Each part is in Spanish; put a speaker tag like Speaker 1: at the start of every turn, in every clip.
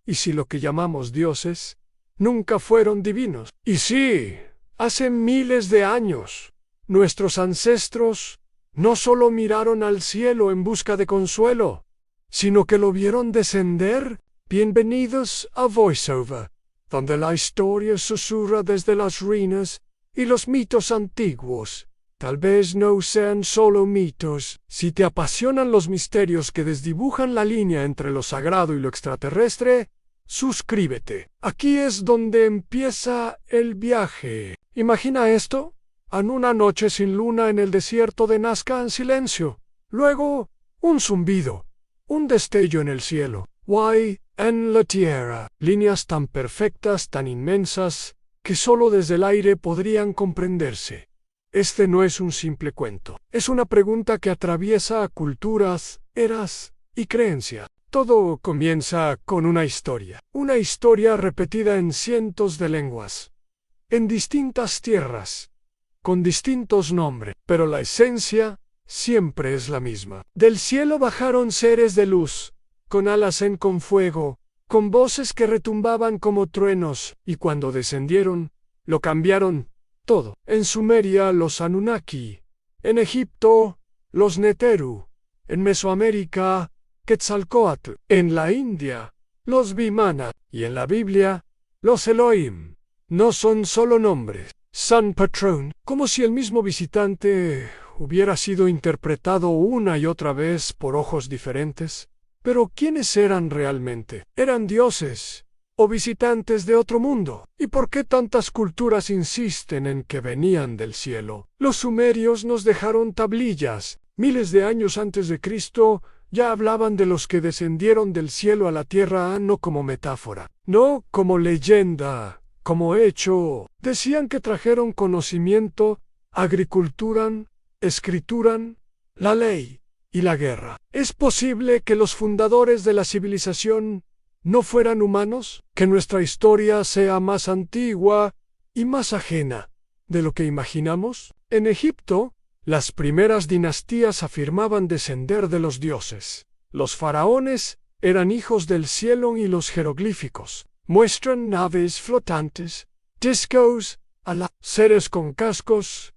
Speaker 1: ¿Y si lo que llamamos dioses nunca fueron divinos? Y sí, hace miles de años, nuestros ancestros no solo miraron al cielo en busca de consuelo, sino que lo vieron descender. Bienvenidos a VoiceOver, donde la historia susurra desde las ruinas y los mitos antiguos tal vez no sean solo mitos. Si te apasionan los misterios que desdibujan la línea entre lo sagrado y lo extraterrestre, suscríbete. Aquí es donde empieza el viaje. Imagina esto: en una noche sin luna en el desierto de Nazca en silencio. Luego, un zumbido, un destello en el cielo. Guay, en la tierra, líneas tan perfectas, tan inmensas, que solo desde el aire podrían comprenderse. Este no es un simple cuento. Es una pregunta que atraviesa culturas, eras y creencia. Todo comienza con una historia repetida en cientos de lenguas, en distintas tierras, con distintos nombres, pero la esencia siempre es la misma. Del cielo bajaron seres de luz, con alas con fuego, con voces que retumbaban como truenos, y cuando descendieron, lo cambiaron todo. En Sumeria, los Anunnaki; en Egipto, los Neteru; en Mesoamérica, Quetzalcóatl; en la India, los Vimana; y en la Biblia, los Elohim. No son solo nombres. San Patrón, como si el mismo visitante hubiera sido interpretado una y otra vez por ojos diferentes. Pero ¿quiénes eran realmente? ¿Eran dioses o visitantes de otro mundo? ¿Y por qué tantas culturas insisten en que venían del cielo? Los sumerios nos dejaron tablillas. Miles de años antes de Cristo ya hablaban de los que descendieron del cielo a la tierra, no como metáfora, no como leyenda, como hecho. Decían que trajeron conocimiento, agricultura, escritura, la ley y la guerra. ¿Es posible que los fundadores de la civilización no fueran humanos? ¿Que nuestra historia sea más antigua y más ajena de lo que imaginamos? En Egipto, las primeras dinastías afirmaban descender de los dioses. Los faraones eran hijos del cielo y los jeroglíficos muestran naves flotantes, discos, seres con cascos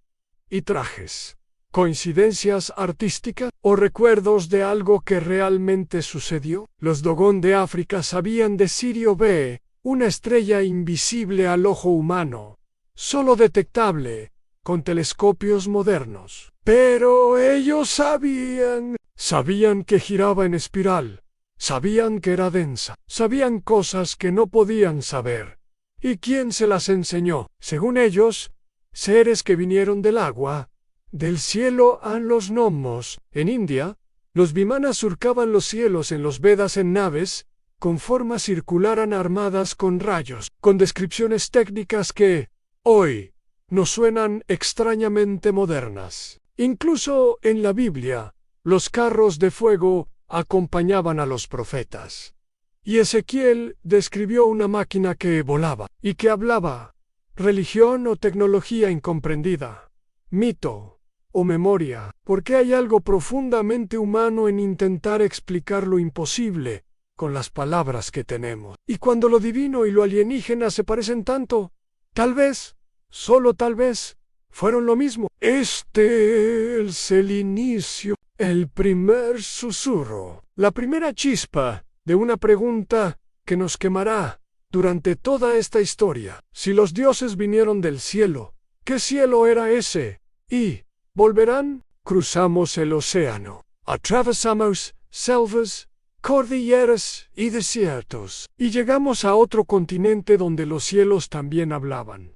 Speaker 1: y trajes. ¿Coincidencias artísticas o recuerdos de algo que realmente sucedió? Los Dogon de África sabían de Sirio B, una estrella invisible al ojo humano, solo detectable con telescopios modernos. Pero ellos sabían que giraba en espiral, sabían que era densa, sabían cosas que no podían saber. ¿Y quién se las enseñó? Según ellos, seres que vinieron del agua, del cielo. A los gnomos. En India, los vimanas surcaban los cielos en los Vedas en naves, con forma circular armadas con rayos, con descripciones técnicas que, hoy, nos suenan extrañamente modernas. Incluso en la Biblia, los carros de fuego acompañaban a los profetas. Y Ezequiel describió una máquina que volaba y que hablaba. Religión o tecnología incomprendida, mito o memoria, porque hay algo profundamente humano en intentar explicar lo imposible con las palabras que tenemos. Y cuando lo divino y lo alienígena se parecen tanto, tal vez, solo tal vez, fueron lo mismo. Este es el inicio, el primer susurro, la primera chispa de una pregunta que nos quemará durante toda esta historia. Si los dioses vinieron del cielo, ¿qué cielo era ese? Y ¿volverán? Cruzamos el océano, atravesamos selvas, cordilleras y desiertos, y llegamos a otro continente donde los cielos también hablaban.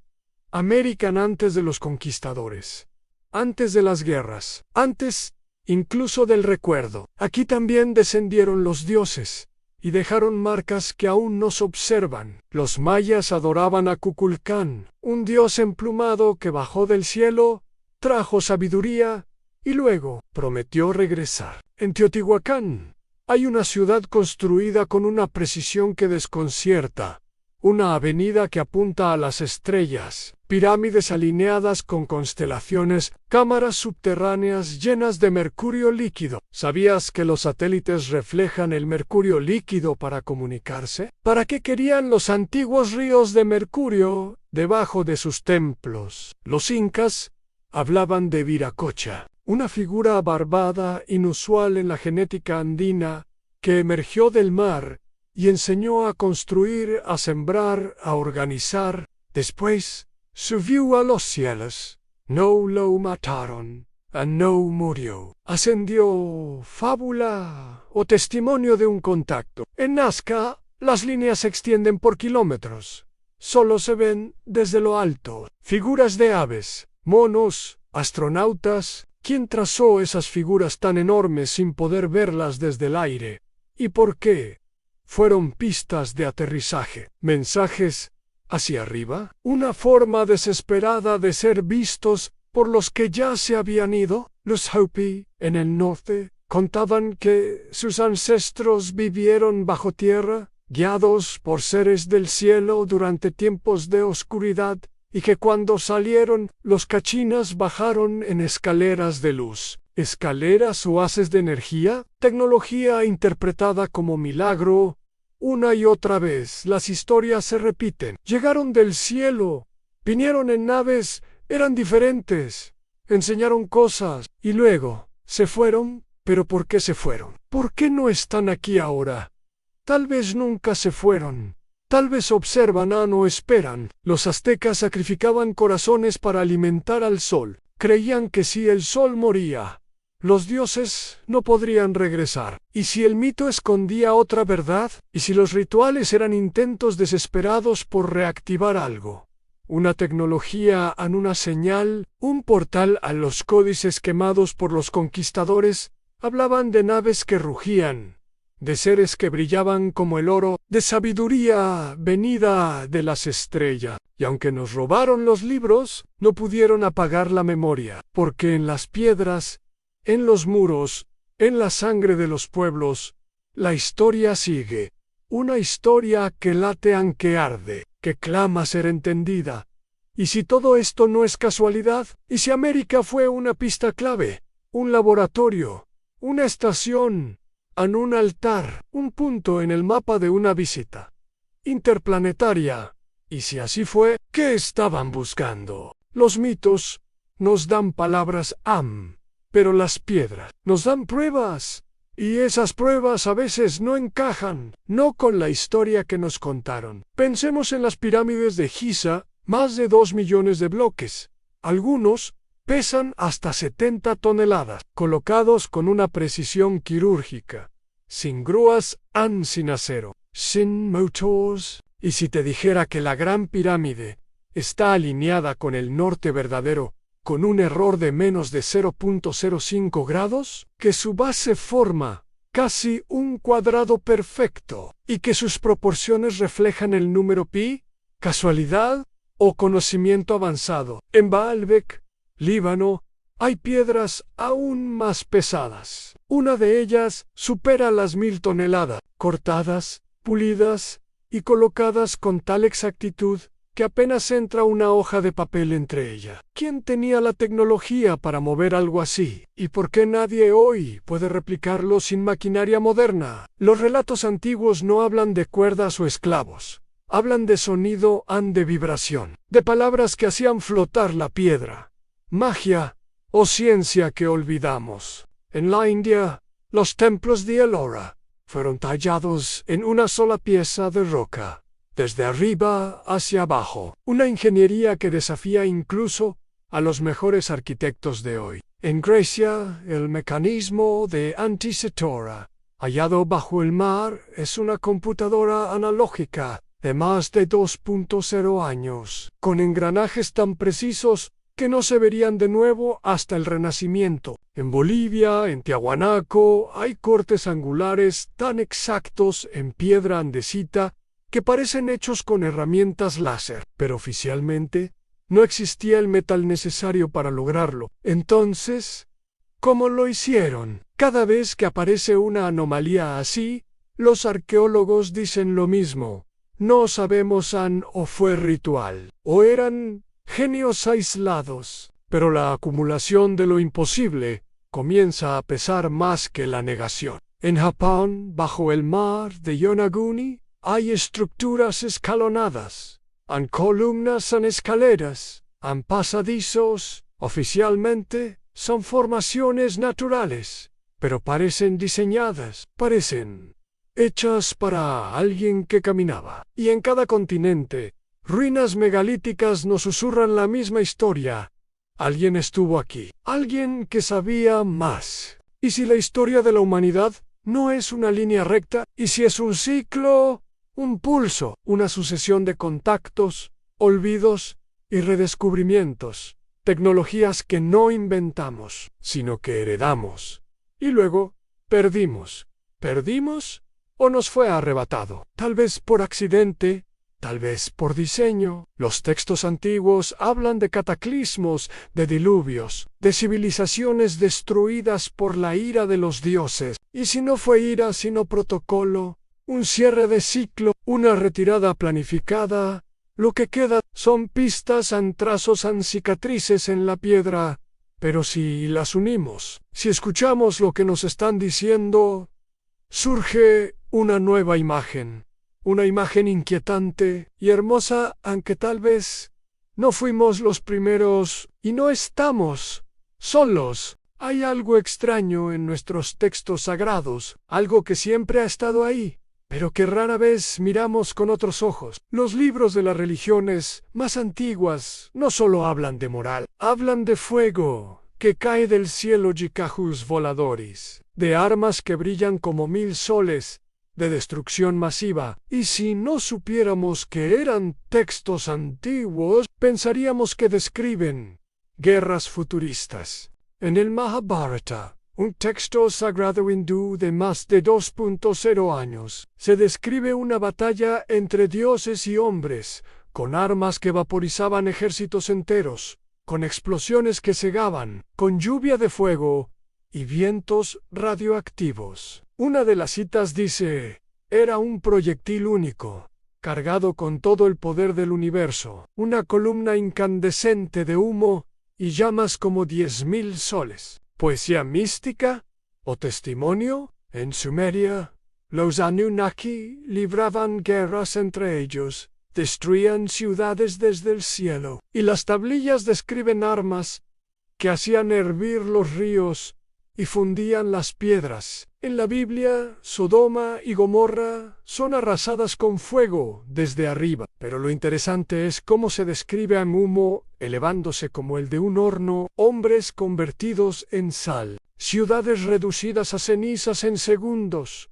Speaker 1: América antes de los conquistadores, antes de las guerras, antes incluso del recuerdo. Aquí también descendieron los dioses y dejaron marcas que aún nos observan. Los mayas adoraban a Kukulcán, un dios emplumado que bajó del cielo, trajo sabiduría y luego prometió regresar. En Teotihuacán hay una ciudad construida con una precisión que desconcierta, una avenida que apunta a las estrellas, pirámides alineadas con constelaciones, cámaras subterráneas llenas de mercurio líquido. ¿Sabías que los satélites reflejan el mercurio líquido para comunicarse? ¿Para qué querían los antiguos ríos de mercurio debajo de sus templos? Los incas hablaban de Viracocha, una figura barbada inusual en la genética andina que emergió del mar y enseñó a construir, a sembrar, a organizar. Después subió a los cielos. No lo mataron. No murió. Ascendió. Fábula o testimonio de un contacto. En Nazca, las líneas se extienden por kilómetros. Solo se ven desde lo alto. Figuras de aves, monos, astronautas. ¿Quién trazó esas figuras tan enormes sin poder verlas desde el aire? ¿Y por qué? Fueron pistas de aterrizaje, mensajes hacia arriba, una forma desesperada de ser vistos por los que ya se habían ido. Los Hopi, en el norte, contaban que sus ancestros vivieron bajo tierra, guiados por seres del cielo durante tiempos de oscuridad, y que cuando salieron, los Kachinas bajaron en escaleras de luz. ¿Escaleras o haces de energía? Tecnología interpretada como milagro. Una y otra vez las historias se repiten. Llegaron del cielo, vinieron en naves, eran diferentes, enseñaron cosas y luego se fueron. ¿Pero por qué se fueron? ¿Por qué no están aquí ahora? Tal vez nunca se fueron. Tal vez observan o esperan. Los aztecas sacrificaban corazones para alimentar al sol. Creían que si el sol moría, los dioses no podrían regresar. ¿Y si el mito escondía otra verdad? ¿Y si los rituales eran intentos desesperados por reactivar algo? Una tecnología en una señal, un portal a los códices quemados por los conquistadores. Hablaban de naves que rugían, de seres que brillaban como el oro, de sabiduría venida de las estrellas. Y aunque nos robaron los libros, no pudieron apagar la memoria, porque en las piedras, en los muros, en la sangre de los pueblos, la historia sigue. Una historia que late aunque arde, que clama ser entendida. ¿Y si todo esto no es casualidad? ¿Y si América fue una pista clave, un laboratorio, una estación, en un altar, un punto en el mapa de una visita interplanetaria? Y si así fue, ¿qué estaban buscando? Los mitos nos dan palabras pero las piedras nos dan pruebas. Y esas pruebas a veces no encajan, no con la historia que nos contaron. Pensemos en las pirámides de Giza, más de 2 millones de bloques. Algunos pesan hasta 70 toneladas, colocados con una precisión quirúrgica, sin grúas, sin acero, sin motores. Y si te dijera que la Gran Pirámide está alineada con el norte verdadero, con un error de menos de 0.05 grados, que su base forma casi un cuadrado perfecto, y que sus proporciones reflejan el número pi, ¿casualidad o conocimiento avanzado? En Baalbek, Líbano, hay piedras aún más pesadas. Una de ellas supera las 1000 toneladas, cortadas, pulidas y colocadas con tal exactitud que apenas entra una hoja de papel entre ella. ¿Quién tenía la tecnología para mover algo así? ¿Y por qué nadie hoy puede replicarlo sin maquinaria moderna? Los relatos antiguos no hablan de cuerdas o esclavos. Hablan de sonido de vibración, de palabras que hacían flotar la piedra. Magia o ciencia que olvidamos. En la India, los templos de Ellora fueron tallados en una sola pieza de roca, desde arriba hacia abajo, una ingeniería que desafía incluso a los mejores arquitectos de hoy. En Grecia, el mecanismo de Antikythera, hallado bajo el mar, es una computadora analógica de más de 2.0 años, con engranajes tan precisos que no se verían de nuevo hasta el Renacimiento. En Bolivia, en Tiahuanaco, hay cortes angulares tan exactos en piedra andesita que parecen hechos con herramientas láser, pero oficialmente no existía el metal necesario para lograrlo. Entonces, ¿cómo lo hicieron? Cada vez que aparece una anomalía así, los arqueólogos dicen lo mismo. No sabemos o fue ritual, o eran genios aislados. Pero la acumulación de lo imposible comienza a pesar más que la negación. En Japón, bajo el mar de Yonaguni, hay estructuras escalonadas. Han columnas, han escaleras, han pasadizos. Oficialmente, son formaciones naturales, pero parecen diseñadas, parecen hechas para alguien que caminaba. Y en cada continente, ruinas megalíticas nos susurran la misma historia. Alguien estuvo aquí, alguien que sabía más. ¿Y si la historia de la humanidad no es una línea recta? ¿Y si es un ciclo, un pulso, una sucesión de contactos, olvidos y redescubrimientos? Tecnologías que no inventamos, sino que heredamos. Y luego, perdimos. ¿Perdimos o nos fue arrebatado? Tal vez por accidente, tal vez por diseño. Los textos antiguos hablan de cataclismos, de diluvios, de civilizaciones destruidas por la ira de los dioses. Y si no fue ira, sino protocolo, un cierre de ciclo, una retirada planificada, lo que queda son pistas, han trazos, han cicatrices en la piedra. Pero si las unimos, si escuchamos lo que nos están diciendo, surge una nueva imagen. Una imagen inquietante y hermosa, aunque tal vez no fuimos los primeros y no estamos solos. Hay algo extraño en nuestros textos sagrados, algo que siempre ha estado ahí, pero que rara vez miramos con otros ojos. Los libros de las religiones más antiguas no solo hablan de moral, hablan de fuego que cae del cielo, yikajus voladores, de armas que brillan como 1000 soles, de destrucción masiva. Y si no supiéramos que eran textos antiguos, pensaríamos que describen guerras futuristas. En el Mahabharata, un texto sagrado hindú de más de 2.0 años, se describe una batalla entre dioses y hombres, con armas que vaporizaban ejércitos enteros, con explosiones que cegaban, con lluvia de fuego y vientos radioactivos. Una de las citas dice: era un proyectil único, cargado con todo el poder del universo, una columna incandescente de humo y llamas como 10.000 soles. ¿Poesía mística o testimonio? En Sumeria, los Anunnaki libraban guerras entre ellos, destruían ciudades desde el cielo, y las tablillas describen armas que hacían hervir los ríos y fundían las piedras. En la Biblia, Sodoma y Gomorra son arrasadas con fuego desde arriba, pero lo interesante es cómo se describe a humo elevándose como el de un horno, hombres convertidos en sal, ciudades reducidas a cenizas en segundos,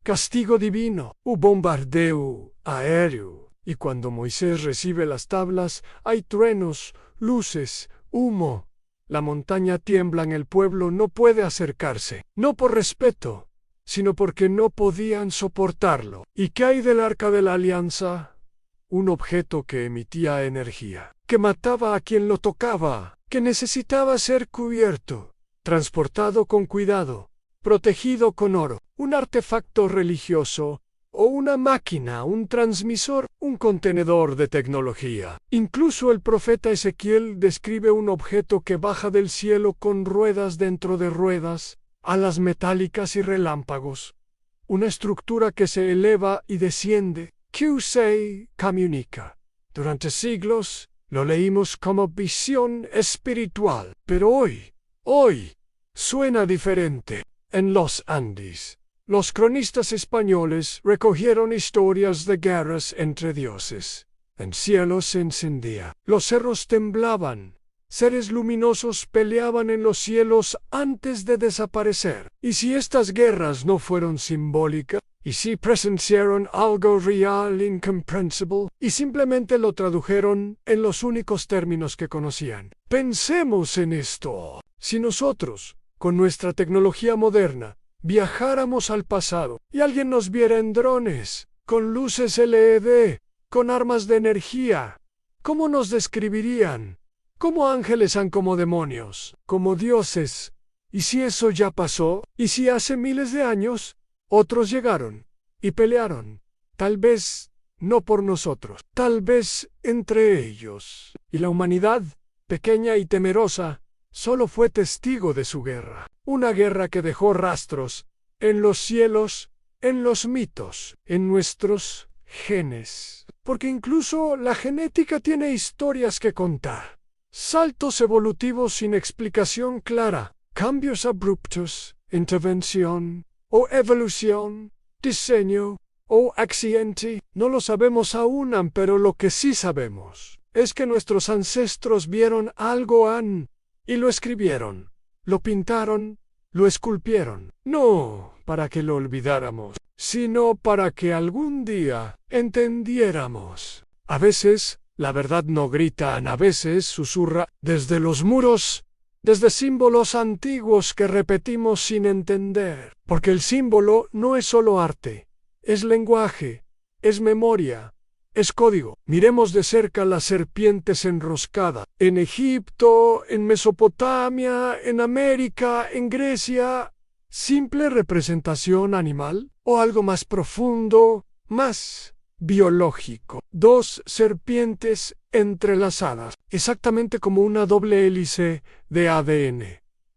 Speaker 1: castigo divino, un bombardeo aéreo. Y cuando Moisés recibe las tablas, hay truenos, luces, humo. La montaña tiembla, el pueblo no puede acercarse, no por respeto, sino porque no podían soportarlo. ¿Y qué hay del Arca de la Alianza? Un objeto que emitía energía, que mataba a quien lo tocaba, que necesitaba ser cubierto, transportado con cuidado, protegido con oro, un artefacto religioso, o una máquina, un transmisor, un contenedor de tecnología. Incluso el profeta Ezequiel describe un objeto que baja del cielo con ruedas dentro de ruedas, alas metálicas y relámpagos. Una estructura que se eleva y desciende, que se comunica. Durante siglos lo leímos como visión espiritual, pero hoy, suena diferente. En los Andes, los cronistas españoles recogieron historias de guerras entre dioses. El cielo se encendía, los cerros temblaban, seres luminosos peleaban en los cielos antes de desaparecer. ¿Y si estas guerras no fueron simbólicas? ¿Y si presenciaron algo real, incomprensible, y simplemente lo tradujeron en los únicos términos que conocían? Pensemos en esto. Si nosotros, con nuestra tecnología moderna, viajáramos al pasado y alguien nos viera en drones, con luces LED, con armas de energía, ¿cómo nos describirían? ¿Como ángeles o como demonios? ¿Como dioses? ¿Y si eso ya pasó? ¿Y si hace miles de años otros llegaron y pelearon? Tal vez no por nosotros, tal vez entre ellos. Y la humanidad, pequeña y temerosa, solo fue testigo de su guerra. Una guerra que dejó rastros en los cielos, en los mitos, en nuestros genes. Porque incluso la genética tiene historias que contar. Saltos evolutivos sin explicación clara, cambios abruptos, intervención o evolución, diseño o accidente. No lo sabemos aún, pero lo que sí sabemos es que nuestros ancestros vieron algo y lo escribieron, lo pintaron, lo esculpieron. No para que lo olvidáramos, sino para que algún día entendiéramos. A veces la verdad no grita, a veces susurra desde los muros, desde símbolos antiguos que repetimos sin entender. Porque el símbolo no es solo arte, es lenguaje, es memoria, es código. Miremos de cerca las serpientes enroscadas. En Egipto, en Mesopotamia, en América, en Grecia. ¿Simple representación animal? ¿O algo más profundo, más biológico? Dos serpientes entrelazadas, exactamente como una doble hélice de ADN.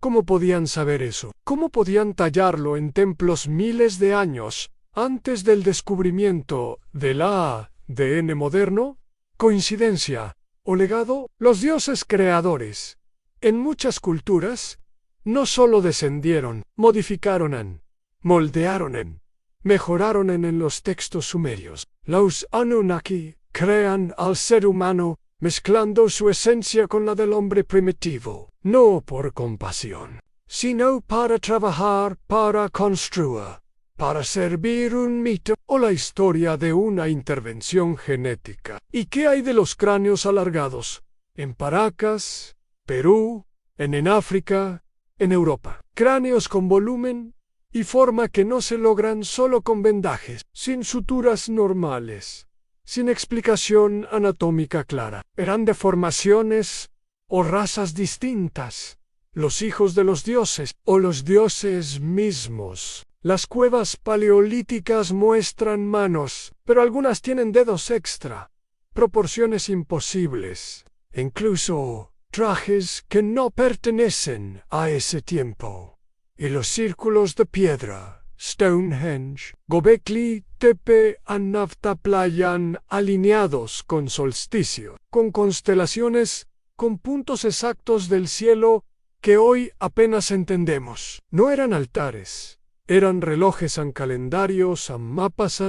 Speaker 1: ¿Cómo podían saber eso? ¿Cómo podían tallarlo en templos miles de años antes del descubrimiento del ADN moderno? ¿Coincidencia o legado? Los dioses creadores, en muchas culturas, no solo descendieron, modificaron, moldearon, mejoraron en los textos sumerios. Los Anunnaki crean al ser humano mezclando su esencia con la del hombre primitivo, no por compasión, sino para trabajar, para construir, para servir un mito o la historia de una intervención genética. ¿Y qué hay de los cráneos alargados? En Paracas, Perú, en África, en Europa. Cráneos con volumen y forma que no se logran solo con vendajes, sin suturas normales, sin explicación anatómica clara. ¿Eran deformaciones o razas distintas? ¿Los hijos de los dioses o los dioses mismos? Las cuevas paleolíticas muestran manos, pero algunas tienen dedos extra, proporciones imposibles, e incluso trajes que no pertenecen a ese tiempo. Y los círculos de piedra, Stonehenge, Göbekli Tepe, Anavtaplayan, alineados con solsticio, con constelaciones, con puntos exactos del cielo que hoy apenas entendemos. No eran altares, eran relojes en calendarios, en mapas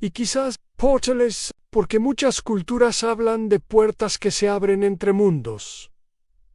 Speaker 1: y quizás portales, porque muchas culturas hablan de puertas que se abren entre mundos.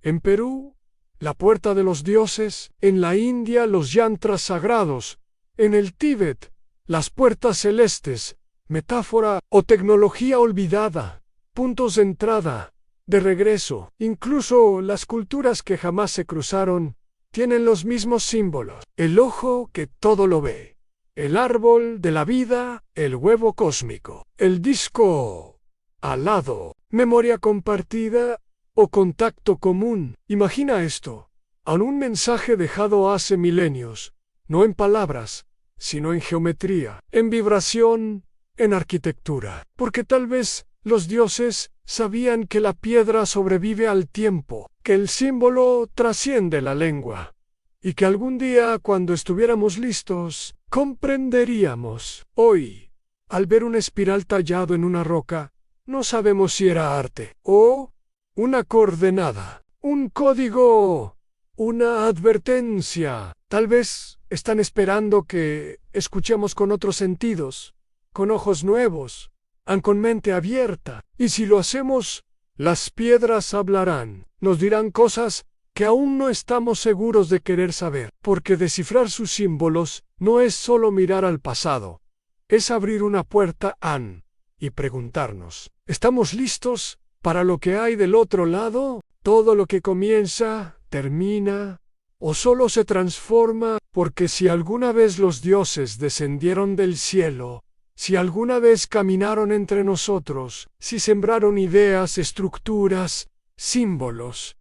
Speaker 1: En Perú, la puerta de los dioses, en la India los yantras sagrados, en el Tíbet, las puertas celestes, metáfora o tecnología olvidada, puntos de entrada, de regreso. Incluso las culturas que jamás se cruzaron tienen los mismos símbolos. El ojo que todo lo ve, el árbol de la vida, el huevo cósmico, el disco alado, memoria compartida o contacto común. Imagina esto, aún un mensaje dejado hace milenios, no en palabras, sino en geometría, en vibración, en arquitectura. Porque tal vez los dioses sabían que la piedra sobrevive al tiempo, que el símbolo trasciende la lengua, y que algún día, cuando estuviéramos listos, comprenderíamos. Hoy, al ver un espiral tallado en una roca, no sabemos si era arte o una coordenada, un código, una advertencia. Tal vez están esperando que escuchemos con otros sentidos, con ojos nuevos, con mente abierta. Y si lo hacemos, las piedras hablarán, nos dirán cosas que aún no estamos seguros de querer saber. Porque descifrar sus símbolos no es solo mirar al pasado, es abrir una puerta y preguntarnos, ¿estamos listos para lo que hay del otro lado? ¿Todo lo que comienza, termina, o solo se transforma? Porque si alguna vez los dioses descendieron del cielo, si alguna vez caminaron entre nosotros, si sembraron ideas, estructuras, símbolos,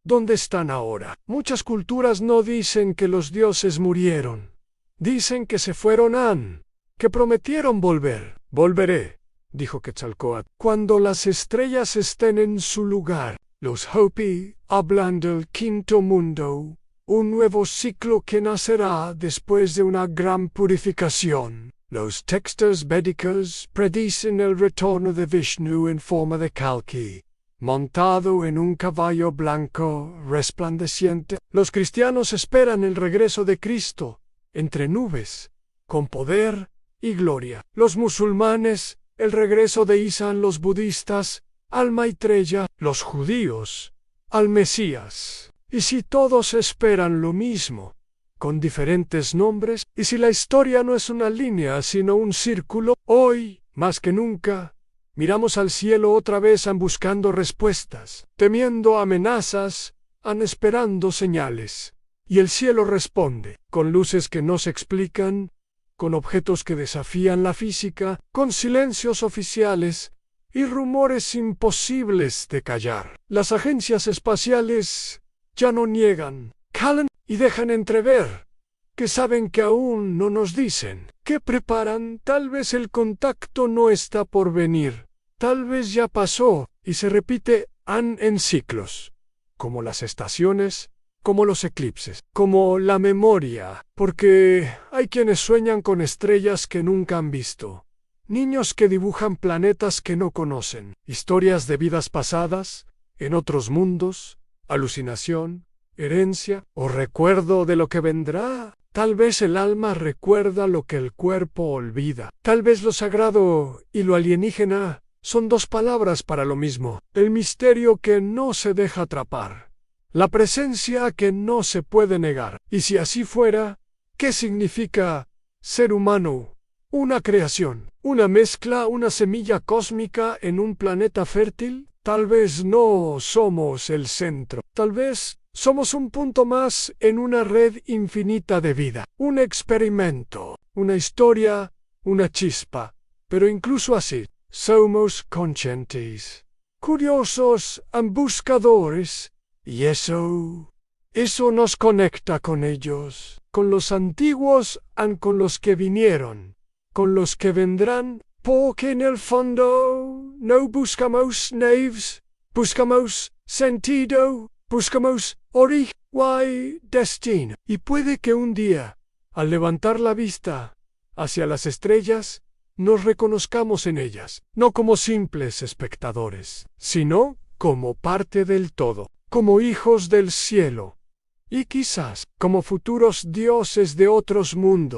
Speaker 1: ¿dónde están ahora? Muchas culturas no dicen que los dioses murieron. Dicen que se fueron que prometieron volver. Volveré. dijo Quetzalcóatl. Cuando las estrellas estén en su lugar, los Hopi hablan del quinto mundo, un nuevo ciclo que nacerá después de una gran purificación. Los textos védicos predicen el retorno de Vishnu en forma de Kalki, montado en un caballo blanco resplandeciente. Los cristianos esperan el regreso de Cristo, entre nubes, con poder y gloria. Los musulmanes, el regreso de Isa. Los budistas, al Maitreya. Los judíos, al Mesías. Y si todos esperan lo mismo, con diferentes nombres, y si la historia no es una línea sino un círculo, hoy, más que nunca, miramos al cielo otra vez buscando respuestas, temiendo amenazas, esperando señales. Y el cielo responde, con luces que no se explican, con objetos que desafían la física, con silencios oficiales y rumores imposibles de callar. Las agencias espaciales ya no niegan, calan y dejan entrever que saben que aún no nos dicen, que preparan. Tal vez el contacto no está por venir, tal vez ya pasó y se repite en ciclos, como las estaciones, como los eclipses, como la memoria, porque hay quienes sueñan con estrellas que nunca han visto, niños que dibujan planetas que no conocen, historias de vidas pasadas, en otros mundos, alucinación, herencia o recuerdo de lo que vendrá. Tal vez el alma recuerda lo que el cuerpo olvida. Tal vez lo sagrado y lo alienígena son dos palabras para lo mismo. El misterio que no se deja atrapar. La presencia que no se puede negar. Y si así fuera, ¿qué significa ser humano? Una creación, una mezcla, una semilla cósmica en un planeta fértil. Tal vez no somos el centro. Tal vez somos un punto más en una red infinita de vida. Un experimento, una historia, una chispa. Pero incluso así, somos conscientes, curiosos, buscadores. Y eso nos conecta con ellos, con los antiguos y con los que vinieron, con los que vendrán, porque en el fondo no buscamos naves, buscamos sentido, buscamos origen y destino. Y puede que un día, al levantar la vista hacia las estrellas, nos reconozcamos en ellas, no como simples espectadores, sino como parte del todo, como hijos del cielo, y quizás como futuros dioses de otros mundos.